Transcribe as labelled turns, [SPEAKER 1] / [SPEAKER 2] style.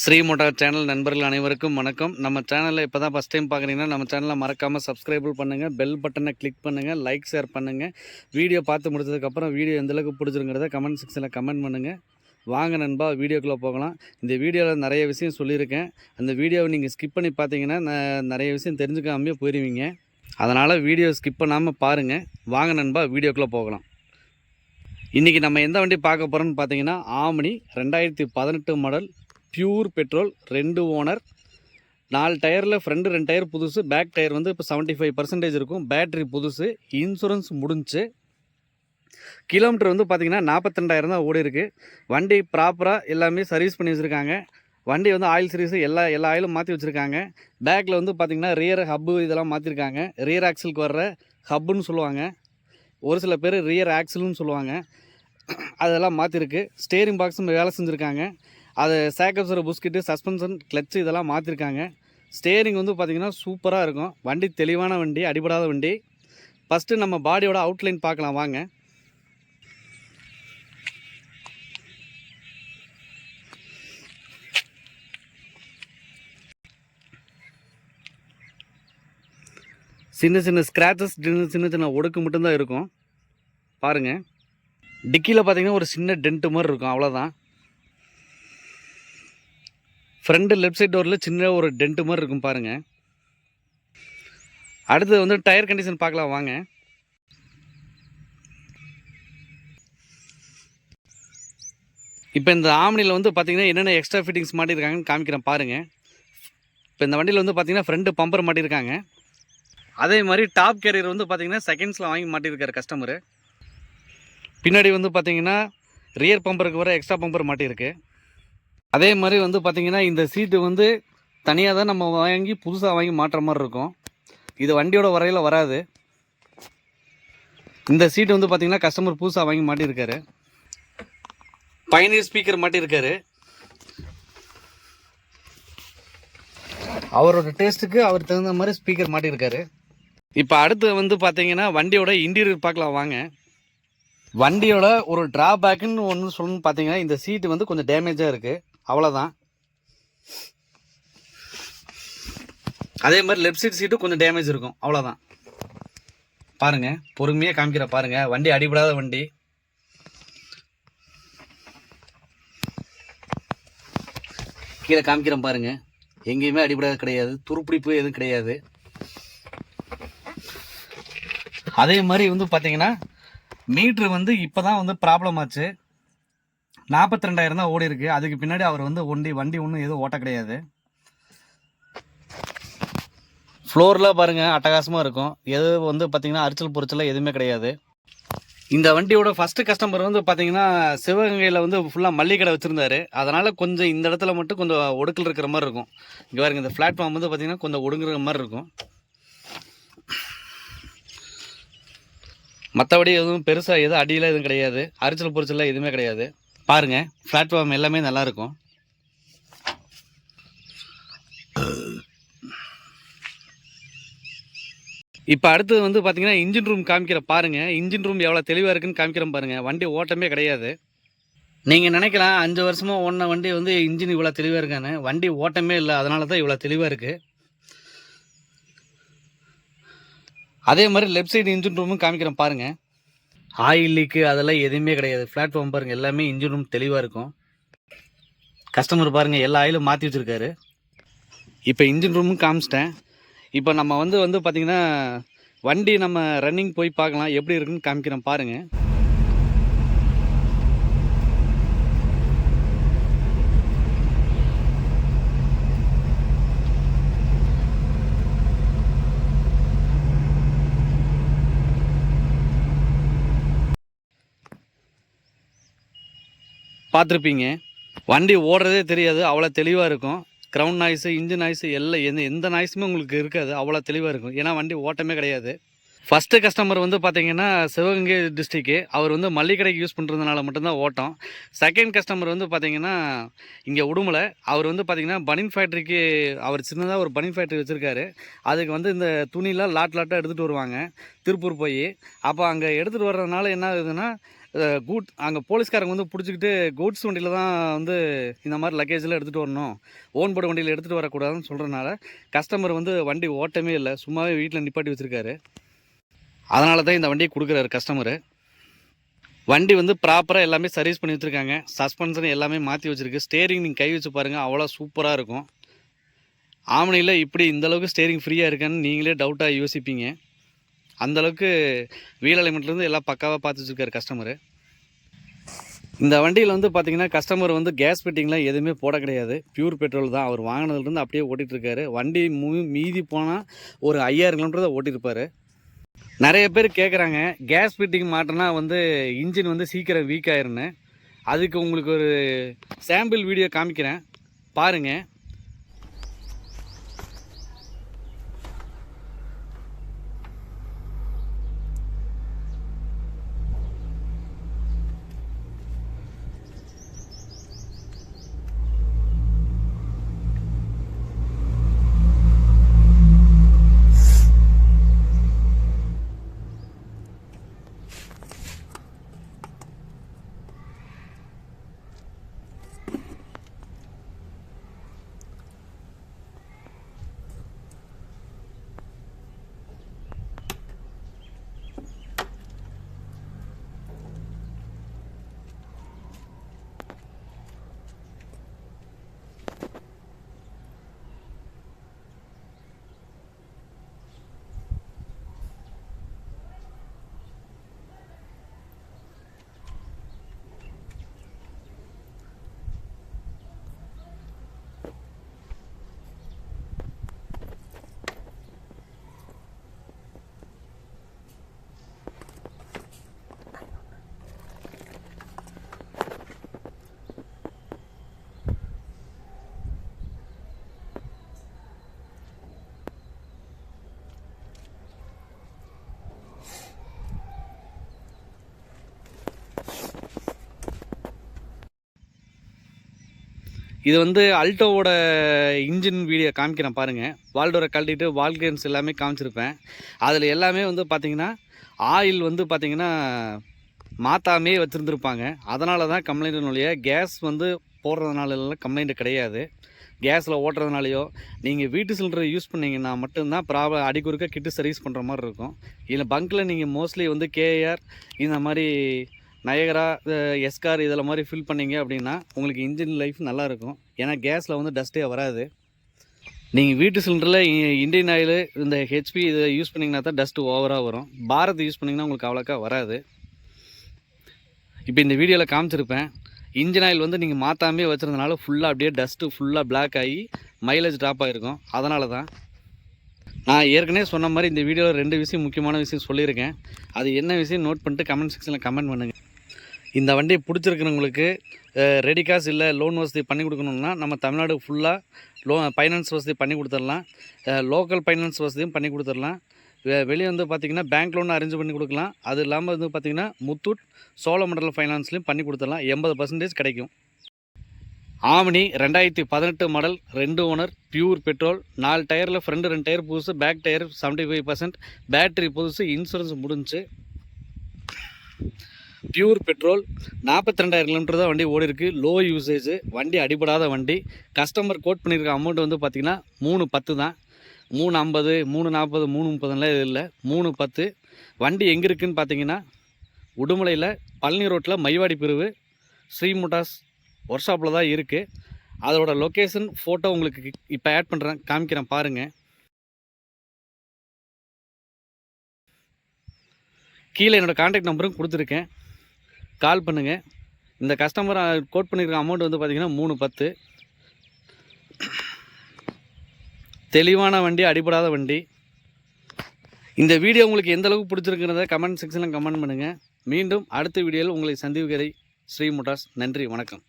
[SPEAKER 1] Sri motor channel நண்பர்கள் அனைவருக்கும் வணக்கம். நம்ம சேனலில் இப்போ தான் ஃபஸ்ட் டைம் பார்க்குறீங்கன்னா நம்ம சேனலை மறக்காமல் சப்ஸ்கிரைப் பண்ணுங்கள், பெல் பட்டனை கிளிக் பண்ணுங்கள், லைக் ஷேர் பண்ணுங்கள். வீடியோ பார்த்து முடிச்சதுக்கப்புறம் வீடியோ எந்தளவுக்கு பிடிச்சிருங்கிறத கமெண்ட் செக்ஷனில் கமெண்ட் பண்ணுங்கள். வாங்க நண்பா, வீடியோக்குள்ளே போகலாம். இந்த வீடியோவில் நிறைய விஷயம் சொல்லியிருக்கேன். அந்த வீடியோவை நீங்கள் ஸ்கிப் பண்ணி பார்த்தீங்கன்னா நிறைய விஷயம் தெரிஞ்சுக்காமே போயிடுவீங்க. அதனால் வீடியோ ஸ்கிப் பண்ணாமல் பாருங்கள். வாங்க நண்பா, வீடியோக்குள்ளே போகலாம். இன்றைக்கி நம்ம எந்த வண்டி பார்க்க போகிறோன்னு பார்த்தீங்கன்னா Omni 2018 model pure petrol, 2 owner, 4 டயரில் ஃப்ரண்ட் 2 டயர் புதுசு, பேக் டயர் வந்து இப்போ 75% இருக்கும். பேட்ரி புதுசு, இன்சூரன்ஸ் முடிஞ்சு. கிலோமீட்டர் வந்து பார்த்திங்கன்னா 42,000 தான் ஓடி இருக்குது. வண்டி ப்ராப்பராக எல்லாமே சர்வீஸ் பண்ணி வச்சுருக்காங்க. வண்டி வந்து ஆயில் சர்வீஸு எல்லா ஆயிலும் மாற்றி வச்சுருக்காங்க. பேக்கில் வந்து பார்த்திங்கன்னா ரியர் ஹப்பு இதெல்லாம் மாற்றிருக்காங்க. ரியர் ஆக்சிலுக்கு வர்ற ஹப்புன்னு சொல்லுவாங்க, ஒரு சில பேர் ரியர் ஆக்சில்னு சொல்லுவாங்க. அதெல்லாம் மாற்றிருக்கு. ஸ்டேரிங் பாக்ஸும் வேலை செஞ்சுருக்காங்க. அது சேக்கப்ஸர் புஸ்கிட்டு, சஸ்பென்ஷன், கிளச்சு இதெல்லாம் மாற்றிருக்காங்க. ஸ்டேரிங் வந்து பார்த்திங்கன்னா சூப்பராக இருக்கும். வண்டி தெளிவான வண்டி, அடிபடாத வண்டி. ஃபஸ்ட்டு நம்ம பாடியோட அவுட்லைன் பார்க்கலாம் வாங்க. சின்ன சின்ன ஸ்க்ராச்சஸ், சின்ன சின்ன ஒடுக்கு மட்டும்தான் இருக்கும் பாருங்கள். டிக்கியில் பார்த்திங்கன்னா ஒரு சின்ன டென்ட்டு மாதிரி இருக்கும், அவ்வளோதான். ஃப்ரண்ட் லெஃப்ட் சைட் டோரில் சின்ன ஒரு டென்ட்டு மாதிரி இருக்கும் பாருங்கள். அடுத்து வந்து டயர் கண்டிஷன் பார்க்கலாம் வாங்க. இப்போ இந்த ஆம்னியில் வந்து பார்த்திங்கன்னா என்னென்ன எக்ஸ்ட்ரா ஃபிட்டிங்ஸ் மாட்டியிருக்காங்கன்னு காமிக்கிறேன் பாருங்கள். இப்போ இந்த வண்டியில் வந்து பார்த்திங்கன்னா ஃப்ரண்ட் பம்பர் மாட்டியிருக்காங்க. அதே மாதிரி டாப் கேரியர் வந்து பார்த்திங்கன்னா செகண்ட்ஸில் வாங்கி மாட்டியிருக்காரு கஸ்டமரு. பின்னாடி வந்து பார்த்திங்கன்னா ரியர் பம்பருக்கு வர எக்ஸ்ட்ரா பம்பர் மாட்டியிருக்கு. அதே மாதிரி வந்து பார்த்திங்கன்னா இந்த சீட்டு வந்து தனியாக தான் நம்ம வாங்கி புதுசாக வாங்கி மாட்டுற மாதிரி இருக்கும். இது வண்டியோட வரையில் வராது. இந்த சீட்டு வந்து பார்த்திங்கன்னா கஸ்டமர் புதுசாக வாங்கி மாட்டியிருக்காரு. பயனியர் ஸ்பீக்கர் மாட்டியிருக்காரு. அவரோட டேஸ்ட்டுக்கு அவர் தகுந்த மாதிரி ஸ்பீக்கர் மாட்டியிருக்காரு. இப்போ அடுத்து வந்து பார்த்திங்கன்னா வண்டியோட இன்டீரியர் பார்க்கலாம் வாங்க. வண்டியோட ஒரு ட்ராபேக்குன்னு ஒன்று சொல்லணும்னு பார்த்தீங்கன்னா இந்த சீட்டு வந்து கொஞ்சம் டேமேஜாக இருக்குது, அவ்வளோதான். அதே மாதிரி லெஃப்ட் சீட்டு கொஞ்சம் டேமேஜ் இருக்கும், அவ்வளோதான். பாருங்கள், பொறுமையாக காமிக்கிற பாருங்கள். வண்டி அடிபடாத வண்டி. கீழே காமிக்கிறேன் பாருங்கள். எங்கேயுமே அடிபடாத கிடையாது, துருப்பிடிப்பு எதுவும் கிடையாது. அதே மாதிரி வந்து பார்த்தீங்கன்னா மீட்ரு வந்து இப்போ தான் வந்து ப்ராப்ளம் ஆச்சு. 42,000 தான் ஓடி இருக்குது. அதுக்கு பின்னாடி அவர் வந்து வண்டி ஒன்றும் எதுவும் ஓட்ட கிடையாது. ஃப்ளோரில் பாருங்கள் அட்டகாசமாக இருக்கும். எது வந்து பார்த்திங்கன்னா அரிச்சல் பொரிச்சல் எதுவுமே கிடையாது. இந்த வண்டியோட ஃபஸ்ட்டு கஸ்டமர் வந்து பார்த்திங்கன்னா சிவகங்கையில் வந்து ஃபுல்லாக மல்லிகை கடை வச்சுருந்தாரு. அதனால் கொஞ்சம் இந்த இடத்துல மட்டும் கொஞ்சம் ஒடுக்கல் இருக்கிற மாதிரி இருக்கும். இங்கே பாருங்கள், இந்த பிளாட்ஃபார்ம் வந்து பார்த்திங்கன்னா கொஞ்சம் ஒடுங்குற மாதிரி இருக்கும். மற்றபடி எதுவும் பெருசாக எதுவும் அடியில் எதுவும் கிடையாது, அரிச்சல் பொரிச்சல் எதுவுமே கிடையாது. பாருங்கள், பிளாட்ஃபார்ம் எல்லாமே நல்லாயிருக்கும். இப்போ அடுத்தது வந்து பார்த்திங்கன்னா இன்ஜின் ரூம் காமிக்கிற பாருங்கள். இன்ஜின் ரூம் எவ்வளோ தெளிவாக இருக்குன்னு காமிக்கிறேன் பாருங்கள். வண்டி ஓட்டமே கிடையாது. நீங்கள் நினைக்கலாம் 5 வருஷமாக ஓடின வண்டி வந்து இன்ஜின் இவ்வளோ தெளிவாக இருக்கான்னு. வண்டி ஓட்டமே இல்லை, அதனால தான் இவ்வளோ தெளிவாக இருக்குது. அதே மாதிரி லெஃப்ட் சைடு இன்ஜின் ரூமும் காமிக்கிறேன் பாருங்கள். ஆயில் லீக்கு அதெல்லாம் எதுவுமே கிடையாது. பிளாட்ஃபார்ம் பாருங்கள், எல்லாமே இன்ஜின் ரூம் தெளிவாக இருக்கும். கஸ்டமர் பாருங்கள், எல்லா ஆயிலும் மாற்றி வச்சுருக்காரு. இப்போ இன்ஜின் ரூமும் காமிச்சிட்டேன். இப்போ நம்ம வந்து பார்த்திங்கன்னா வண்டி நம்ம ரன்னிங் போய் பார்க்கலாம் எப்படி இருக்குன்னு காமிக்கிறேன் பாருங்கள். பார்த்துருப்பீங்க, வண்டி ஓடுறதே தெரியாது, அவ்வளோ தெளிவாக இருக்கும். கிரவுண்ட் நாய்ஸு, இன்ஜின் நாய்ஸு எல்லாம் எந்த நாய்ஸுமே உங்களுக்கு இருக்காது, அவ்வளோ தெளிவாக இருக்கும். ஏன்னா வண்டி ஓட்டமே கிடையாது. ஃபஸ்ட்டு கஸ்டமர் வந்து பார்த்திங்கன்னா சிவகங்கை டிஸ்ட்ரிக்கு. அவர் வந்து மல்லிகை கடைக்கு யூஸ் பண்ணுறதுனால மட்டும்தான் ஓட்டம். செகண்ட் கஸ்டமர் வந்து பார்த்திங்கன்னா இங்கே உடுமலை. அவர் வந்து பார்த்திங்கன்னா பனின் ஃபேக்ட்ரிக்கு, அவர் சின்னதாக ஒரு பனின் ஃபேக்ட்ரி வச்சுருக்காரு. அதுக்கு வந்து இந்த துணிலாம் லாட்டாக எடுத்துகிட்டு வருவாங்க திருப்பூர் போய். அப்போ அங்கே எடுத்துகிட்டு வர்றதுனால என்ன ஆகுதுன்னா அங்கே போலீஸ்காரங்க வந்து பிடிச்சிக்கிட்டு கூட்ஸ் வண்டியில் தான் வந்து இந்த மாதிரி லக்கேஜெலாம் எடுத்துகிட்டு வரணும், ஓன் போர்டு வண்டியில் எடுத்துகிட்டு வரக்கூடாதுன்னு சொல்கிறனால கஸ்டமர் வந்து வண்டி ஓட்டமே இல்லை, சும்மாவே வீட்டில் நிப்பாட்டி வச்சுருக்காரு. அதனால தான் இந்த வண்டியை கொடுக்குறாரு கஸ்டமரு. வண்டி வந்து ப்ராப்பராக எல்லாமே சர்வீஸ் பண்ணி வச்சுருக்காங்க. சஸ்பென்ஷன் எல்லாமே மாற்றி வச்சுருக்கு. ஸ்டேரிங் நீங்கள் கை வச்சு பாருங்கள், அவ்வளோ சூப்பராக இருக்கும். ஆம்னியில் இப்படி இந்தளவுக்கு ஸ்டேரிங் ஃப்ரீயாக இருக்கான்னு நீங்களே டவுட்டாக யோசிப்பீங்க. அந்தளவுக்கு வீல் அலைன்மெண்ட்லேருந்து எல்லாம் பக்காவாக பார்த்து வச்சுருக்காரு கஸ்டமரு. இந்த வண்டியில் வந்து பார்த்திங்கன்னா கஸ்டமர் வந்து கேஸ் ஃபிட்டிங்லாம் எதுவுமே போட கிடையாது, பியூர் பெட்ரோல் தான். அவர் வாங்கினதுலேருந்து அப்படியே ஓட்டிகிட்ருக்காரு. வண்டி மீதி போனால் ஒரு 5000 கிலோமீட்டர் தான் ஓட்டியிருப்பார். நிறைய பேர் கேட்குறாங்க, கேஸ் ஃபிட்டிங் மாட்டினா வந்து இன்ஜின் வந்து சீக்கிரம் வீக் ஆயிருன்னு. அதுக்கு உங்களுக்கு ஒரு சாம்பிள் வீடியோ காமிக்கிறேன், பாருங்கள். இது வந்து அல்டோவோட இன்ஜின் வீடியோ காமிக்கிறேன் பாருங்கள். வால்டோரை கழட்டிட்டு வால்கன்ஸ் எல்லாமே காமிச்சிருப்பேன். அதில் எல்லாமே வந்து பார்த்திங்கன்னா ஆயில் வந்து பார்த்திங்கன்னா மாற்றாமே வச்சுருந்துருப்பாங்க. அதனால தான் கம்ப்ளைண்ட் ஒழிய கேஸ் வந்து போடுறதுனால கம்ப்ளைண்ட் கிடையாது. கேஸில் ஓட்டுறதுனாலையோ நீங்கள் வீட்டு சிலிண்டரை யூஸ் பண்ணிங்கன்னா மட்டும்தான் அடிக்குறுக்க கிட்டு சர்வீஸ் பண்ணுற மாதிரி இருக்கும். இல்லை பங்க்கில் நீங்கள் மோஸ்ட்லி வந்து கேஆர் இந்த மாதிரி நயகரா எஸ்கார் இதில் மாதிரி ஃபில் பண்ணிங்க அப்படின்னா உங்களுக்கு இன்ஜின் லைஃப் நல்லாயிருக்கும். ஏன்னா கேஸில் வந்து டஸ்ட்டே வராது. நீங்கள் வீட்டு சிலிண்டரில் இண்டியன் ஆயில் இந்த ஹெச்பி இதை யூஸ் பண்ணிங்கன்னா தான் டஸ்ட்டு ஓவராக வரும். பாரத் யூஸ் பண்ணிங்கன்னா உங்களுக்கு அவ்வளோக்கா வராது. இப்போ இந்த வீடியோவில் காமிச்சிருப்பேன், இன்ஜின் ஆயில் வந்து நீங்கள் மாற்றாமே வச்சுருந்தனால ஃபுல்லாக அப்படியே டஸ்ட்டு ஃபுல்லாக பிளாக் ஆகி மைலேஜ் ட்ராப் ஆகிருக்கும். அதனால தான் நான் ஏற்கனவே சொன்ன மாதிரி இந்த வீடியோவில் 2 விஷயம் முக்கியமான விஷயம் சொல்லியிருக்கேன். அது என்ன விஷயம் நோட் பண்ணிட்டு கமெண்ட் செக்ஷனில் கமெண்ட் பண்ணுங்கள். இந்த வண்டி பிடிச்சிருக்கிறவங்களுக்கு ரெடி காசு இல்லை லோன் வசதி பண்ணி கொடுக்கணுன்னா நம்ம தமிழ்நாடு ஃபுல்லாக ஃபைனான்ஸ் வசதி பண்ணி கொடுத்துடலாம். லோக்கல் ஃபைனான்ஸ் வசதியும் பண்ணி கொடுத்துடலாம். வெளியே வந்து பார்த்திங்கன்னா பேங்க் லோன் அரேஞ்ச் பண்ணி கொடுக்கலாம். அது இல்லாமல் வந்து பார்த்திங்கன்னா முத்தூட் சோழமண்டல ஃபைனான்ஸ்லையும் பண்ணி கொடுத்துடலாம். 80% கிடைக்கும். Omni 2018 model, 2 owner, pure petrol, 4 டயரில் ஃப்ரண்ட் 2 டயர் புதுசு, பேக் டயர் 75%, பேட்ரி புதுசு, இன்சூரன்ஸ் முடிஞ்சு. பியூர் பெட்ரோல், 42,000 கிலோமீட்டர் தான் வண்டி ஓடி இருக்குது. லோ யூசேஜ் வண்டி, அடிபடாத வண்டி. கஸ்டமர் கோட் பண்ணியிருக்க அமௌண்ட் வந்து பார்த்திங்கன்னா 310 தான். 350, 340, 330லாம் இது இல்லை, 310. வண்டி எங்கே இருக்குதுன்னு பார்த்தீங்கன்னா உடுமலையில் பழனி ரோட்டில் மைவாடி பிரிவு ஸ்ரீ மோட்டார்ஸ் ஒர்க் ஷாப்பில் தான் இருக்குது. அதோட லொக்கேஷன் ஃபோட்டோ உங்களுக்கு இப்போ ஆட் பண்ணுறேன், காமிக்கிறேன் பாருங்கள். கீழே என்னோடய கான்டாக்ட் நம்பரும் கொடுத்துருக்கேன், கால் பண்ணுங்கள். இந்த கஸ்டமர் கோட் பண்ணியிருக்க அமௌண்ட் வந்து பார்த்திங்கன்னா 310. தெளிவான வண்டி, அடிபடாத வண்டி. இந்த வீடியோ உங்களுக்கு எந்த அளவுக்கு பிடிச்சிருக்கிறத கமெண்ட் செக்ஷனில் கமெண்ட் பண்ணுங்கள். மீண்டும் அடுத்த வீடியோவில் உங்களை சந்திக்கிறேன். ஸ்ரீ மோட்டார்ஸ். நன்றி, வணக்கம்.